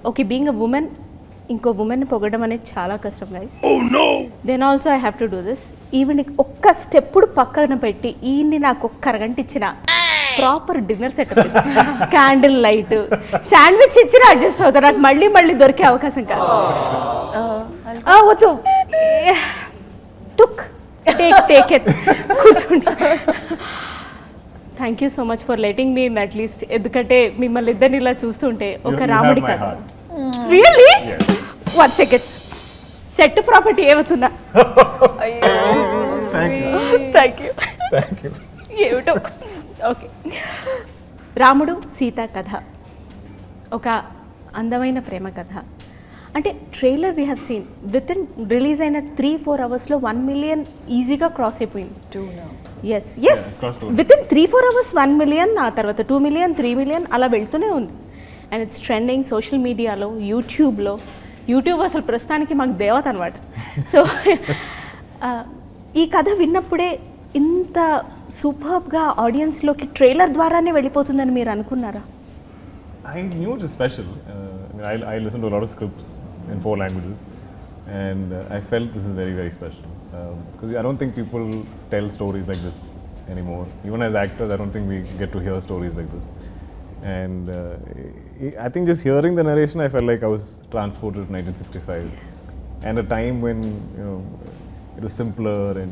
Okay being a women ఇంకో ఉమెన్ని పొగడం అనేది చాలా కష్టం guys. Then also I have to do this. ఈవిని ఒక్క స్టెప్పుడు పక్కన పెట్టి ఈయన్ని నాకు ఒక్క అరగంట ఇచ్చిన proper dinner setup, candle light, sandwich ఇచ్చిన అడ్జస్ట్ అవుతారు. నాకు మళ్ళీ మళ్ళీ దొరికే అవకాశం కాదు. వద్దు టుక్ టేక్ ఇట్ కూర్చోండి. Thank you so much for letting me in at least. ఎందుకంటే మిమ్మల్ని ఇద్దరిని ఇలా చూస్తుంటే ఒక రాముడి కథ. Really? One second, set property ఏమవుతుందా? Thank you. ఏమిటో. ఓకే, రాముడు సీత కథ ఒక అందమైన ప్రేమ కథ. అంటే trailer we have seen within release అయిన 3-4 అవర్స్లో 1 million ఈజీగా క్రాస్ అయిపోయింది. Yes within 3-4 hours 1 million, ఆ తర్వాత 2 million, 3 million అలా వెళ్తూనే ఉంది. అండ్ ఇట్స్ ట్రెండింగ్ సోషల్ మీడియాలో, యూట్యూబ్ అసలు ప్రస్తుతానికి మాకు దేవత అనమాట. సో ఈ కథ విన్నప్పుడే ఇంత సూపర్బ్గా ఆడియన్స్లోకి ట్రైలర్ ద్వారానే వెళ్ళిపోతుందని మీరు అనుకున్నారా? I knew it was special. I listened to a lot of scripts in 4 languages, and I felt this is very, very special. Because I don't think people tell stories like this anymore. Even as actors, I don't think we get to hear stories like this. And I think just hearing the narration, I felt like I was transported to 1965, and a time when it was simpler and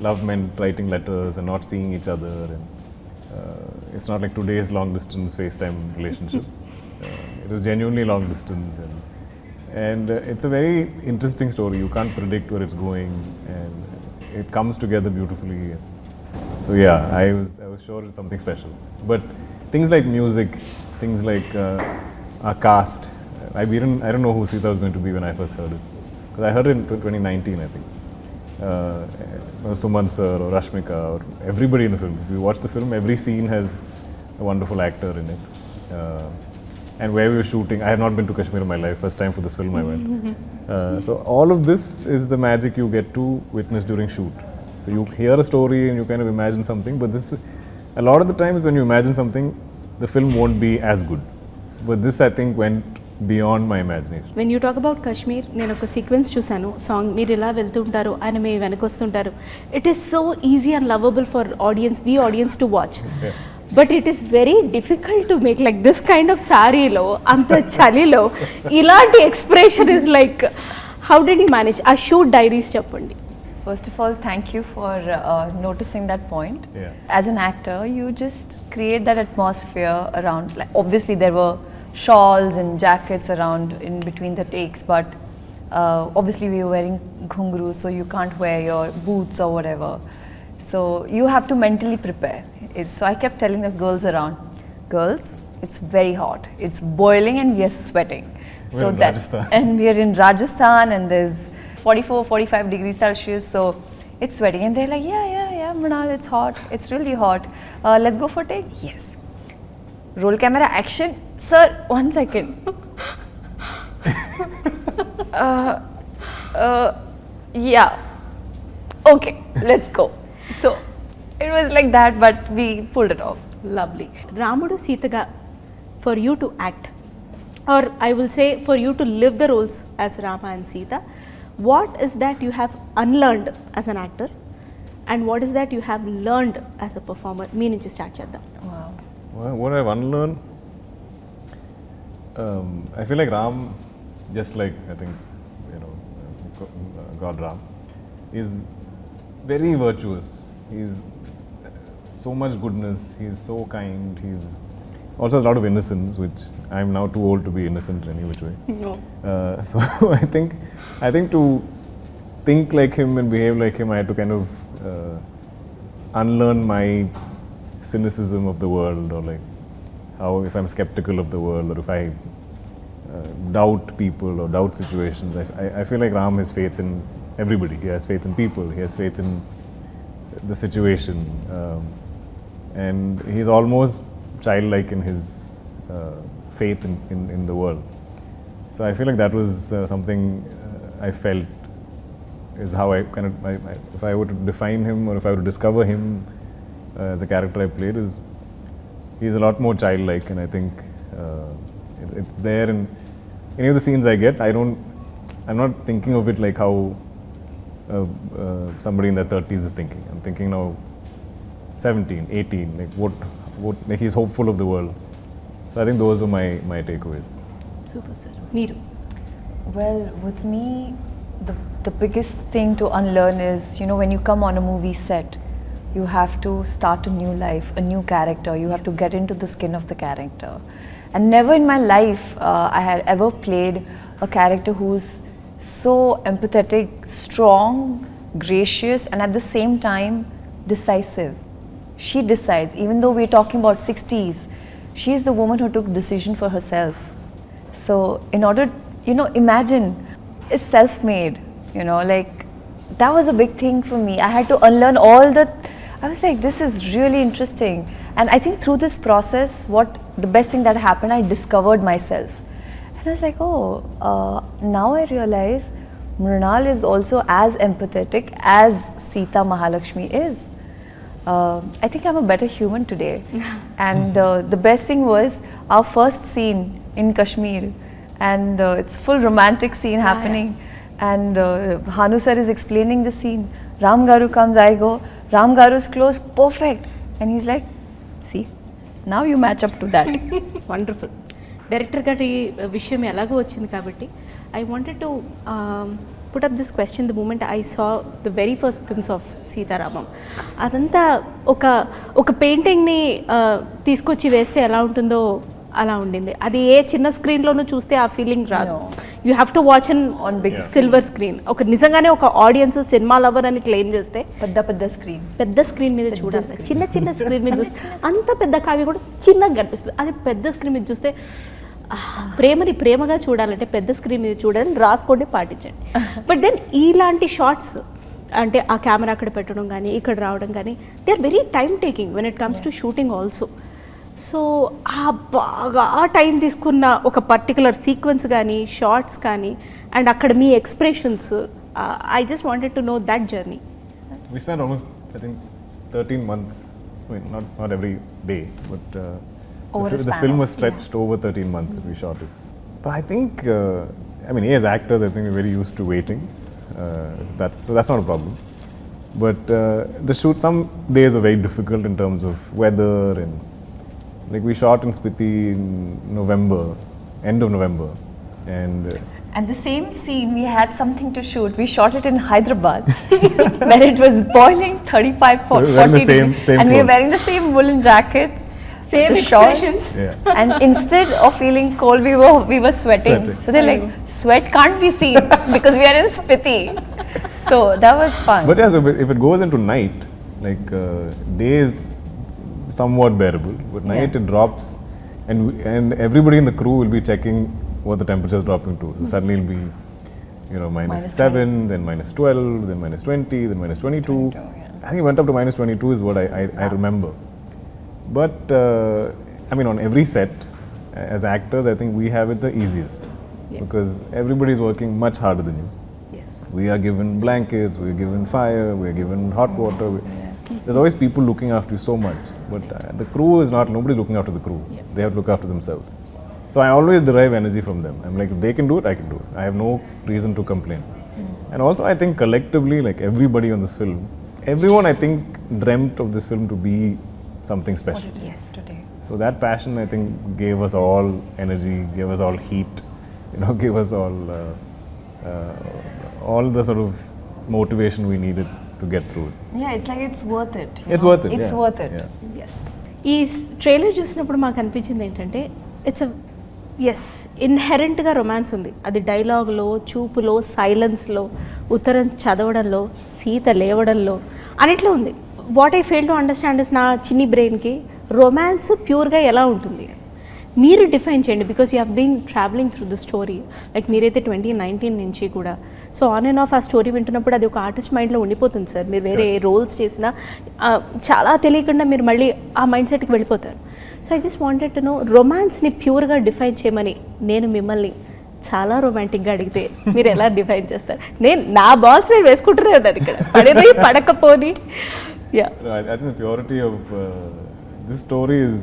love meant writing letters and not seeing each other, and it's not like today's long distance FaceTime relationship. It was genuinely long distance, and it's a very interesting story. You can't predict where it's going, and it comes together beautifully. So yeah, I was sure it's something special. But things like music, things like our cast, I don't know who Sita was going to be when I first heard it, because I heard it in 2019, I think. Salman sir or Rashmika or everybody in the film. If you watch the film, every scene has a wonderful actor in it. And where we were shooting, I have not been to Kashmir in my life. First time for this film I went. So all of this is the magic you get to witness during shoot. So you hear a story and you kind of imagine something, but this, a lot of the times when you imagine something, the film won't be as good. But this, I think, went beyond my imagination. When you talk about Kashmir, నేను ఒక sequence చూసాను. Song మీరు ఇలా వెళ్తుంటారు, ఆయన మీ వెనక వస్తుంటారు. It is so easy and lovable for audience to watch. But it is very difficult to make like this kind of సారీలో, అంత చలిలో ఇలాంటి expression is like, how did you manage? ఆ షూట్ డైరీస్ చెప్పండి. First of all, thank you for noticing that point. Yeah. As an actor, you just create that atmosphere around. Like, obviously, there were shawls and jackets around in between the takes, but obviously we were wearing ghungrus, so you can't wear your boots or whatever. So you have to mentally prepare. So I kept telling the girls around, girls, it's very hot. It's boiling and we are sweating. We're in Rajasthan. And we are in Rajasthan, and there's 44-45 degrees Celsius, so it's sweating. And they're like, yeah, Mrunal, it's hot. It's really hot. Let's go for take. Yes. Roll camera, action. Sir, 1 second. Yeah. Okay, let's go. So it was like that, but we pulled it off. Lovely. Ramudu Sitaga, for you to act, or I will say for you to live the roles as Rama and Sita, what is that you have unlearned as an actor, and what is that you have learned as a performer? Me nunchi start cheddam. Wow. What I've unlearned, I feel like Ram, just like I think God Ram, is very virtuous. He's so much goodness. He's so kind. He's also has a lot of innocence, which I'm now too old to be innocent any which way. No. So I think to think like him and behave like him, I had to kind of unlearn my cynicism of the world, or like how if I'm skeptical of the world, or if I doubt people or doubt situations. I feel like Ram has faith in everybody. He has faith in people. He has faith in the situation, and he's almost childlike in his faith in the world. So I feel like that was something I felt is how I kind of, if I were to define him, or if I were to discover him as a character I played, is he's a lot more childlike, and I think it's there any of the scenes I get, I'm not thinking of it like how somebody in their 30s is thinking. I'm thinking now 17, 18, like what like he's hopeful of the world. So I think those are my takeaways. Super sir. మీరు? Well, with me, the biggest thing to unlearn is, you know, when you come on a movie set, you have to start a new life, a new character. You have to get into the skin of the character. And never in my life I had ever played a character who's so empathetic, strong, gracious, and at the same time decisive. She decides, even though we're talking about 60s, she's the woman who took decision for herself. So in order, you know, imagine, it's self-made, you know, like that was a big thing for me. I had to unlearn all the, I was like, this is really interesting. And I think through this process, the best thing that happened, I discovered myself. And I was like, now I realize Mrunal is also as empathetic as Sita Mahalakshmi is. I think I'm a better human today. And the best thing was our first scene in Kashmir, and it's full romantic scene happening. And Hanu sir is explaining the scene. Ram Garu comes, I go, Ram Garu's close, perfect. And he's like, see, now you match up to that. Wonderful. Director గారి విషయం ఎలాగో వచ్చింది కాబట్టి I wanted to put up this question the moment I saw the very first glimpse of Sitaramam. అదంతా ఒక పెయింటింగ్ని తీసుకొచ్చి వేస్తే ఎలా ఉంటుందో అలా ఉండింది. అది ఏ చిన్న స్క్రీన్లోనూ చూస్తే ఆ ఫీలింగ్ రాదు. You have to watch on big silver screen. ఒక నిజంగానే ఒక ఆడియన్స్ సినిమా లవర్ అని క్లెయిమ్ చేస్తే పెద్ద స్క్రీన్ మీద చూడాలి. చిన్న స్క్రీన్ మీద చూస్తే అంత పెద్ద కావ్య కూడా చిన్నగా కనిపిస్తుంది. అది పెద్ద స్క్రీన్ మీద చూస్తే ప్రేమని ప్రేమగా చూడాలంటే పెద్ద స్క్రీన్ మీద చూడాలని రాసుకోండి, పాటించండి. బట్ దెన్ ఇలాంటి షార్ట్స్ అంటే ఆ కెమెరా అక్కడ పెట్టడం కానీ ఇక్కడ రావడం కానీ they are very time taking when it comes to shooting also. So బాగా టైం తీసుకున్న ఒక పర్టికులర్ సీక్వెన్స్ కానీ షార్ట్స్ కానీ అండ్ అక్కడ మీ expressions, I just wanted to know that journey. We spent almost, I think, 13 months. I mean, not every day, but the film was stretched over 13 months that we shot it. But I think, I mean, as actors, I think we're very used to waiting. So that's not a problem. But the shoot, some days are very difficult in terms of weather, and like we shot in Spiti in November, end of November, and the same scene, we had something to shoot. We shot it in Hyderabad, where it was boiling 35, 40 degrees, and we were wearing the same woolen jackets, same expressions. yeah. And instead of feeling cold, we were sweating. So they're like, sweat can't be seen because we are in Spiti. So that was fun. But yeah, so if it goes into night, like day is somewhat bearable, but night it drops, and everybody in the crew will be checking what the temperature is dropping to. So suddenly it'll be, you know, -7, then -12, then -20, then -22. I think it went up to -22 is what I remember. But I mean, on every set, as actors, I think we have it the easiest because everybody is working much harder than you. Yes. We are given blankets, we are given fire, we are given hot water. There's always people looking after you so much, but the crew is not, nobody looking after the crew. They have to look after themselves. So I always derive energy from them. I'm like, if they can do it, I can do it. I have no reason to complain. And also I think collectively, like everybody on this film, everyone I think dreamt of this film to be something special. Yes, today. So that passion I think gave us all energy, gave us all heat, you know, gave us all the sort of motivation we needed to get through it. Yeah, it's like it's worth it. It's worth it. It's yeah. worth it. Yeah. Yes. ఈ trailer చూసినప్పుడు మాకు అనిపించింది ఏంటంటే it's yes ఇన్హెరెంట్గా romance ఉంది. అది డైలాగ్లో, చూపులో, సైలెన్స్లో, ఉత్తరం చదవడంలో, సీత లేవడంలో అన్నిట్లో ఉంది. What I fail to understand is నా చిన్ని బ్రెయిన్కి రొమాన్స్ ప్యూర్గా ఎలా ఉంటుంది మీరు డిఫైన్ చేయండి. Because you have been travelling through the story. Like మీరైతే 2019 నుంచి కూడా సో ఆన్ అండ్ ఆఫ్ ఆ స్టోరీ వింటున్నప్పుడు అది ఒక ఆర్టిస్ట్ మైండ్లో ఉండిపోతుంది సార్. మీరు వేరే రోల్స్ చేసినా చాలా తెలియకుండా మీరు మళ్ళీ ఆ మైండ్ సెట్కి వెళ్ళిపోతారు. So I just wanted to know రొమాన్స్ని ప్యూర్గా డిఫైన్ చేయమని నేను మిమ్మల్ని చాలా రొమాంటిక్గా అడిగితే మీరు ఎలా డిఫైన్ చేస్తారు? నేను నా బాల్స్ నేను వేసుకుంటూనే ఉన్నాను ఇక్కడ, పడిపోయి పడకపోని. I think the purity of this story is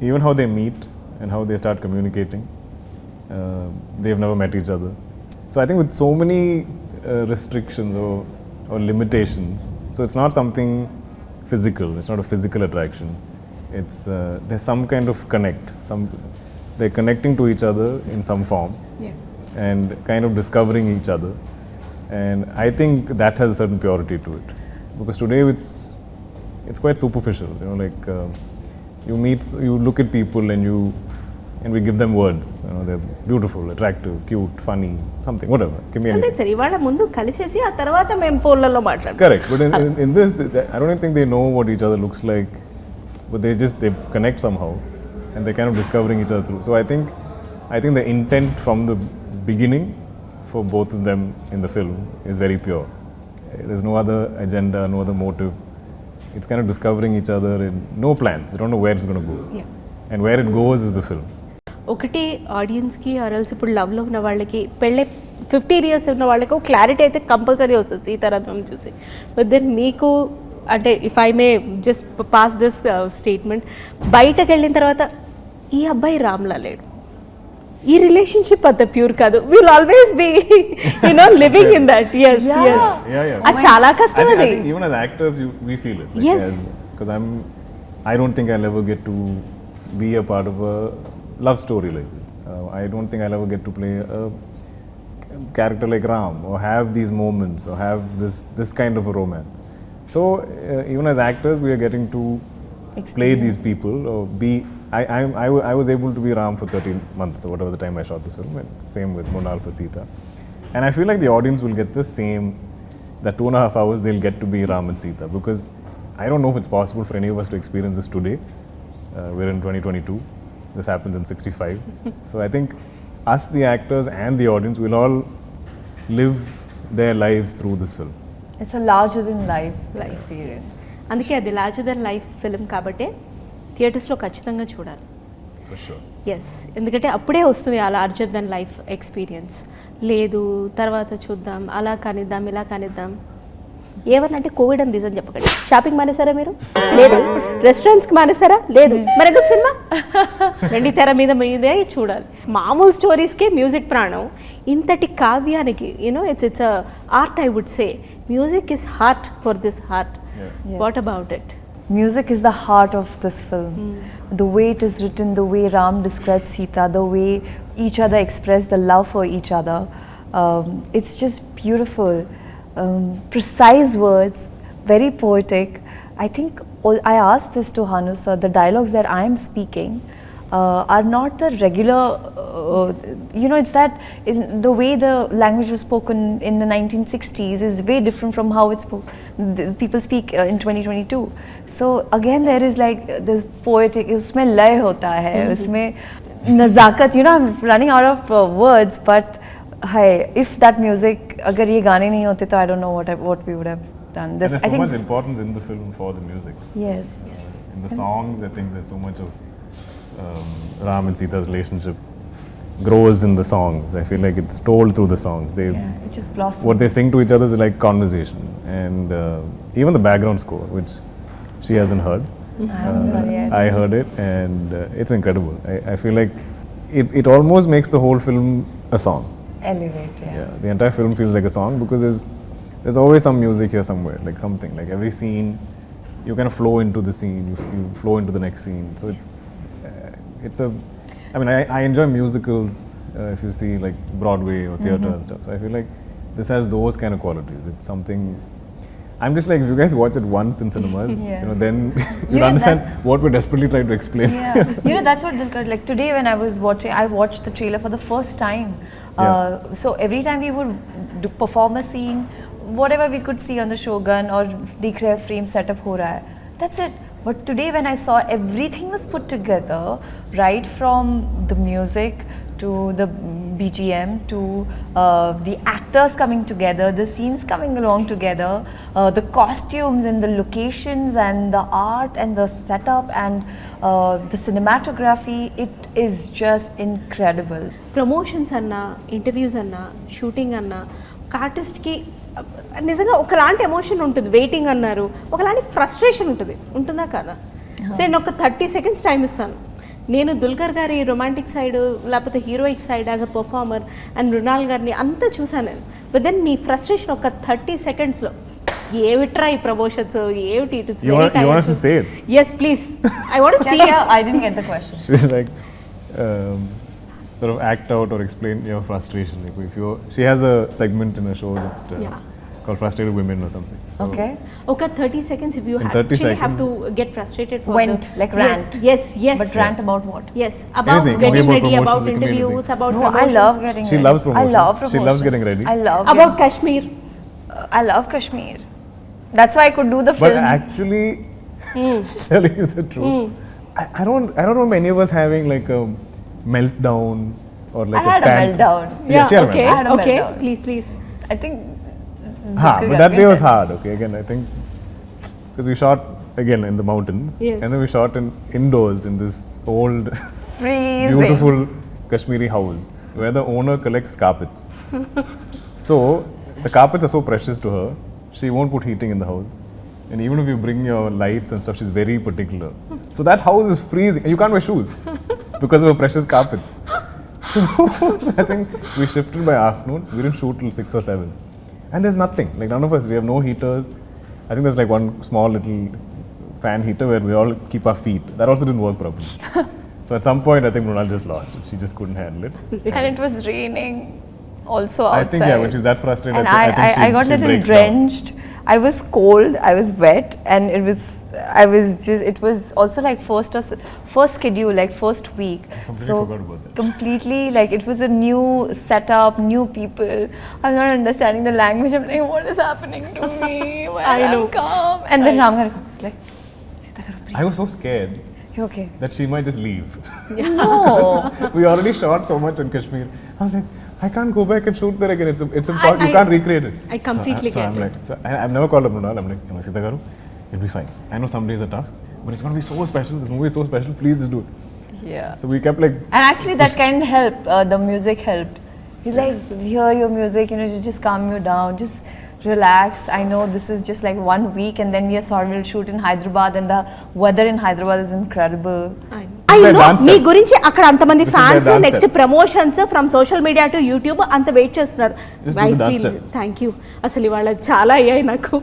even how they meet and how they start communicating. they've never met each other. So I think with so many restrictions or limitations, so it's not something physical, it's not a physical attraction, it's there's some kind of connect, they're connecting to each other in some form, and kind of discovering each other, and I think that has a certain purity to it, because today it's quite superficial, you know, like you look at people and we give them words, you know, they're beautiful, attractive, cute, funny, something, whatever, give me అంటే anything. సరే ఇవాళ ముందు కలిసేసి ఆ తర్వాత మేము ఫోన్లలో మాట్లాడతాం. Correct, but in this, I don't think they know what each other looks like, but they connect somehow, and they're kind of discovering each other through. So I think the intent from the beginning for both of them in the film is very pure. There's no other agenda, no other motive. It's kind of discovering each other and no plans. They don't know where it's going to go. And where it goes is the film. ఒకటి ఆడియన్స్కి ఆర్ఎల్స్ ఇప్పుడు లవ్లో ఉన్న వాళ్ళకి పెళ్ళే 15 years ఉన్న వాళ్ళకి ఒక క్లారిటీ అయితే కంపల్సరీ వస్తుంది సీతారామం చూసి. బట్ దెన్ మీకు అంటే if I may just pass this statement, బయటకు వెళ్ళిన తర్వాత ఈ అబ్బాయి రామ్లా లేడు, ఈ రిలేషన్షిప్ అంత ప్యూర్ కాదు, will always be you know living in that. yes అది చాలా కష్టం. I think even as actors we feel it, like, because I don't think I'll ever get to be a part of a love story like this. I don't think I'll ever get to play a character like Ram or have these moments or have this kind of a romance. So even as actors we are getting to play these people or be. I was able to be Ram for 13 months or whatever the time I shot this film, and same with Mrunal for Sita, and I feel like the audience will get the same, that 2.5 hours they'll get to be Ram and Sita, because I don't know if it's possible for any of us to experience this today. We're in 2022, this happens in 65. So I think us, the actors and the audience, will all live their lives through this film. It's a larger than life experience. అందుకే అది larger than life film కాబట్టి థియేటర్స్లో ఖచ్చితంగా చూడాలి. For sure. Yes, ఎందుకంటే అప్పుడే వస్తుంది ఆ లార్జర్ దెన్ లైఫ్ ఎక్స్పీరియన్స్. లేదు తర్వాత చూద్దాం, అలా కానిద్దాం, ఇలా కానిద్దాం, ఏమనంటే కోవిడ్ అని రీజన్ చెప్పకండి. షాపింగ్ మానేసారా మీరు? లేదు. రెస్టారెంట్స్కి మానేసారా? లేదు. మరి ఎందుకు సినిమా? రెండు తెర మీదే చూడాలి. మామూలు స్టోరీస్కే మ్యూజిక్ ప్రాణం. ఇంతటి కావ్యానికి you know it's art, I would say music is heart for this heart. What about it? Music is the heart of this film. The way it is written, the way Ram describes Sita, the way each other express the love for each other. It's just beautiful. Precise words, very poetic. I think I asked this to Hanu sir, the dialogues that I am speaking are not the regular, you know, it's that the way the language was spoken in the 1960s is way different from how it's people speak in 2022. So again there is like this poetic, usme lay hota hai, usme nazakat, you know, I'm running out of words, but hi, if that music, agar ye gaane nahi hote to I don't know what we would have done. This, and there's so much importance in the film for the music. Yes. In the songs, I think there's so much of Ram and Sita's relationship grows in the songs. I feel like it's told through the songs. It just blossoms. What they sing to each other is like conversation, and even the background score, which she hasn't heard. I heard it, and it's incredible. I feel like it almost makes the whole film a song. Elevate, The entire film feels like a song, because there's always some music here somewhere, like something, like every scene you kind of flow into the scene, you flow into the next scene. So it's a, I mean, I enjoy musicals, if you see like Broadway or theatre and stuff. So I feel like this has those kind of qualities. It's something, I'm just like, if you guys watch it once in cinemas, you know, then you'll understand what we're desperately trying to explain. You know, that's what Dulquer, like today when I was watching, I watched the trailer for the first time. So every time we would perform a scene, whatever we could see on the Shogun or Dikh Rahe frame setup ho raha hai, that's it. But today when I saw everything was put together, right from the music to the BGM to the actors coming together, the scenes coming along together, the costumes and the locations and the art and the setup and the cinematography, it is just incredible. Promotions అన్నా, interviews అన్నా, shooting అన్నా, ఒక ఆర్టిస్ట్కి నిజంగా ఒకలాంటి emotion ఉంటుంది. Waiting అన్నారు, ఒకలాంటి ఫ్రస్ట్రేషన్ ఉంటుందా కదా? సో నేను ఒక 30 seconds టైం ఇస్తాను, నేను దుల్కర్ గారి రొమాంటిక్ సైడ్ లేకపోతే heroic side as a performer and Mrunal గారిని అంతా చూసాను నేను. బట్ దెన్ మీ ఫ్రస్ట్రేషన్ ఒక 30 సెకండ్స్లో ఏమిట్రా ఈ ప్రమోషన్స్ ఏమిటి it is You want us to say it? Yes please I want see I didn't get the question. She's like, sort of act out or explain your frustration. Like if you, she has a segment in a show that Yeah. called Frustrated Women or something. So Okay. ఒక 30 seconds if you In 30 actually have seconds. to get frustrated for Went, like rant. yes But rant about what? yes about Anything. It can be getting about ready, promotions, about it can be interviews, anything. about No, I promotions. love getting She ready. loves promotions. I love She loves promotions. getting ready. I love About Kashmir. I love Kashmir. That's why I could do the But film. actually, telling you the truth, I don't remember any of us having like a meltdown or like I had a pant. meltdown. Yeah, she had a okay, I had a okay, meltdown. please. I think. But that day was hard. Okay, again I think because we shot again in the mountains, Yes. and then we shot indoors in this old, Freezing. beautiful Kashmiri house where the owner collects carpets. So the carpets are so precious to her, she won't put heating in the house. And even if you bring your lights and stuff, she's very particular. So that house is freezing. You can't wear shoes because of her precious carpets. So I think we shifted by afternoon. We didn't shoot till 6 or 7. And there's nothing. Like none of us, we have no heaters. I think there's like one small little fan heater where we all keep our feet. That also didn't work properly. So at some point, I think Mrunal just lost it. She just couldn't handle it. And it was raining also outside. I think, yeah, when she was that frustrated, And I think I got she little breaks drenched. I was cold, I was wet, and it was also like first schedule, like first week. completely forgot about that. Completely, like it was a new setup, new people. I'm not understanding the language. I'm like, what is happening to me? Why I know. I'm calm. And then Ramgar comes like, Sita Ramam, breathe. I was so scared You okay? that she might just leave. No. We already shot so much in Kashmir. I was like, I can't go back and shoot there again. It's impossible. You can't recreate it. I completely so get I'm it. like, I've never called up Mrunal. I'm like, Sita Garu, it'll be fine. I know some days are tough, but it's going to be so special. This movie is so special. Please just do it. Yeah. So we kept like, And actually that kind of helped, the music helped. He's like, hear your music, you know, just calm you down, just relax. I know this is just like 1 week and then we'll shoot in Hyderabad and the weather in Hyderabad is incredible. I their know dance me step. గురించి అక్కడ అంతమంది This is their fans dance next step. Promotions from social media to YouTube అంత wait చేస్తున్నారు. Just do the dance step. Thank you. అసలు ఇవాళ చాలా అయ్యాయి నాకు.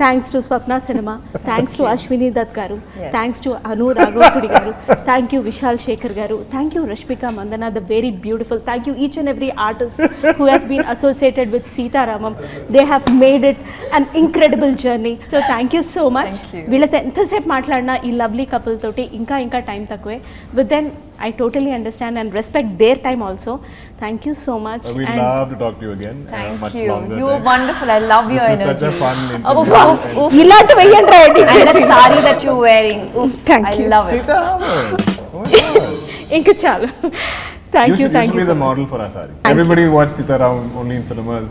Thanks to Swapna cinema, thanks to Ashwini Dutt గారు, థ్యాంక్స్ టు అను రాఘవపుడి గారు, థ్యాంక్ యూ విశాల్ శేఖర్ గారు, thank you Rashmika Mandanna the very beautiful, thank you each and every artist who has been associated with Sita Ramam. They have made it an incredible journey. So thank you so much. Thank you. వీళ్ళతో ఎంతసేపు మాట్లాడినా ఈ lovely couple తోటి ఇంకా time తక్కువే. But then I totally understand and respect their time also. Thank you so much. we'd And love to talk to you again. Thank much you. longer. You were time. wonderful. I love your This is energy. such a fun Oof, interview. oof, oof. ఇలాంటి వెయ్యండి And that sari that you're wearing. Oof, Thank I you. love it. Sita Ramam. Oh my God. ఇంకా చాలు. You Thank you should so be the much. model for our sari. Everybody watch Sita Ramam only in cinemas.